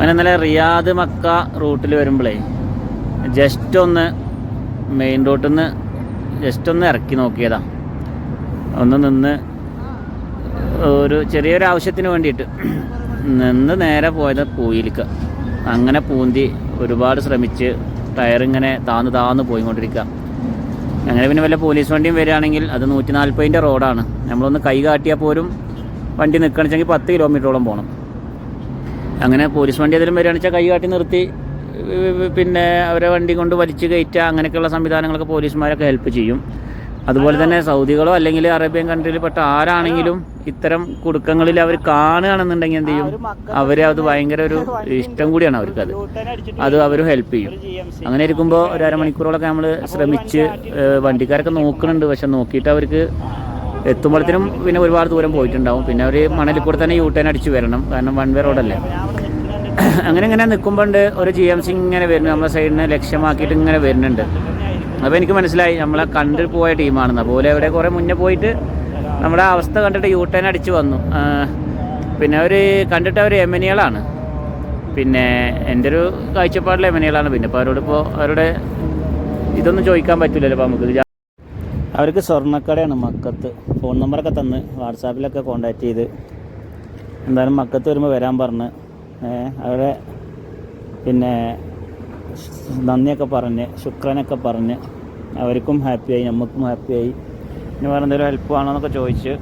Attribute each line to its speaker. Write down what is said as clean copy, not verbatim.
Speaker 1: അങ്ങനെ ഇന്നലെ Riyadh Mecca റൂട്ടിൽ വരുമ്പോഴേ ജസ്റ്റ് ഒന്ന് മെയിൻ റോട്ടിൽ നിന്ന് ജസ്റ്റ് ഒന്ന് ഇറക്കി നോക്കിയതാ. ഒന്ന് നിന്ന് ഒരു ചെറിയൊരു ആവശ്യത്തിന് വേണ്ടിയിട്ട് നിന്ന് നേരെ പോയത് പൂയിലേക്ക്. അങ്ങനെ പൂന്തി ഒരുപാട് ശ്രമിച്ച് ടയറിങ്ങനെ താന്ന് പോയിക്കൊണ്ടിരിക്കുക. അങ്ങനെ പിന്നെ വല്ല പോലീസ് വണ്ടിയും വരികയാണെങ്കിൽ അത് 140ൻ്റെ റോഡാണ്. നമ്മളൊന്ന് കൈ കാട്ടിയാൽ പോലും വണ്ടി നിൽക്കണമെങ്കിൽ 10 കിലോമീറ്ററോളം പോകണം. അങ്ങനെ പോലീസ് വണ്ടി ഏതെങ്കിലും വരികയാണെന്ന് വെച്ചാൽ കൈ കാട്ടി നിർത്തി പിന്നെ അവരെ വണ്ടി കൊണ്ട് വലിച്ച് കയറ്റുക, അങ്ങനെയൊക്കെയുള്ള സംവിധാനങ്ങളൊക്കെ പോലീസുമാരൊക്കെ ഹെൽപ്പ് ചെയ്യും. അതുപോലെ തന്നെ സൗദികളോ അല്ലെങ്കിൽ അറേബ്യൻ കൺട്രിയിൽപ്പെട്ട ആരാണെങ്കിലും ഇത്തരം കുടുക്കങ്ങളിൽ അവർ കാണുകയാണെന്നുണ്ടെങ്കിൽ എന്ത് ചെയ്യും, അത് ഭയങ്കര ഒരു ഇഷ്ടം കൂടിയാണ് അവർക്കത്. അത് അവർ ഹെൽപ്പ് ചെയ്യും. അങ്ങനെ ഇരിക്കുമ്പോൾ ഒരു അരമണിക്കൂറോളൊക്കെ നമ്മൾ ശ്രമിച്ച് വണ്ടിക്കാരൊക്കെ നോക്കുന്നുണ്ട്. പക്ഷെ നോക്കിയിട്ട് അവർക്ക് എത്തുമ്പോഴത്തേനും പിന്നെ ഒരുപാട് ദൂരം പോയിട്ടുണ്ടാവും. പിന്നെ അവർ മണലിൽ കൂടെ തന്നെ യൂട്ടേൺ അടിച്ച് വരണം, കാരണം വൺ വേ റോഡല്ലേ. അങ്ങനെ നിൽക്കുമ്പോണ്ട് ഒരു GMC ഇങ്ങനെ വരുന്നു, നമ്മളെ സൈഡിനെ ലക്ഷ്യമാക്കിയിട്ട് ഇങ്ങനെ വരുന്നുണ്ട്. അപ്പോൾ എനിക്ക് മനസ്സിലായി നമ്മളെ കണ്ടു പോയ ടീമാണെന്ന്. അതുപോലെ അവിടെ കുറേ മുന്നേ പോയിട്ട് നമ്മുടെ അവസ്ഥ കണ്ടിട്ട് യൂട്ടേൺ അടിച്ച് വന്നു. പിന്നെ അവർ കണ്ടിട്ട് അവർ യമനികളാണ്. പിന്നെ എൻ്റെ ഒരു കാഴ്ചപ്പാടിൽ യമനികളാണ്. പിന്നെ ഇപ്പോൾ അവരുടെ ഇതൊന്നും ചോദിക്കാൻ പറ്റില്ലല്ലോ. അപ്പോൾ നമുക്ക് അവർക്ക് സ്വർണ്ണക്കടയാണ് മക്കത്ത്. ഫോൺ നമ്പറൊക്കെ തന്ന് വാട്സാപ്പിലൊക്കെ കോൺടാക്റ്റ് ചെയ്ത് എന്തായാലും മക്കത്ത് വരുമ്പോൾ വരാൻ പറഞ്ഞ് അവരെ പിന്നെ നന്ദിയൊക്കെ പറഞ്ഞ് ശുക്രനൊക്കെ പറഞ്ഞ് അവർക്കും ഹാപ്പിയായി, നമുക്കും ഹാപ്പിയായി. ഇനി വേറെ എന്തെങ്കിലും ഹെൽപ്പ് വേണമെന്നൊക്കെ ചോദിച്ച്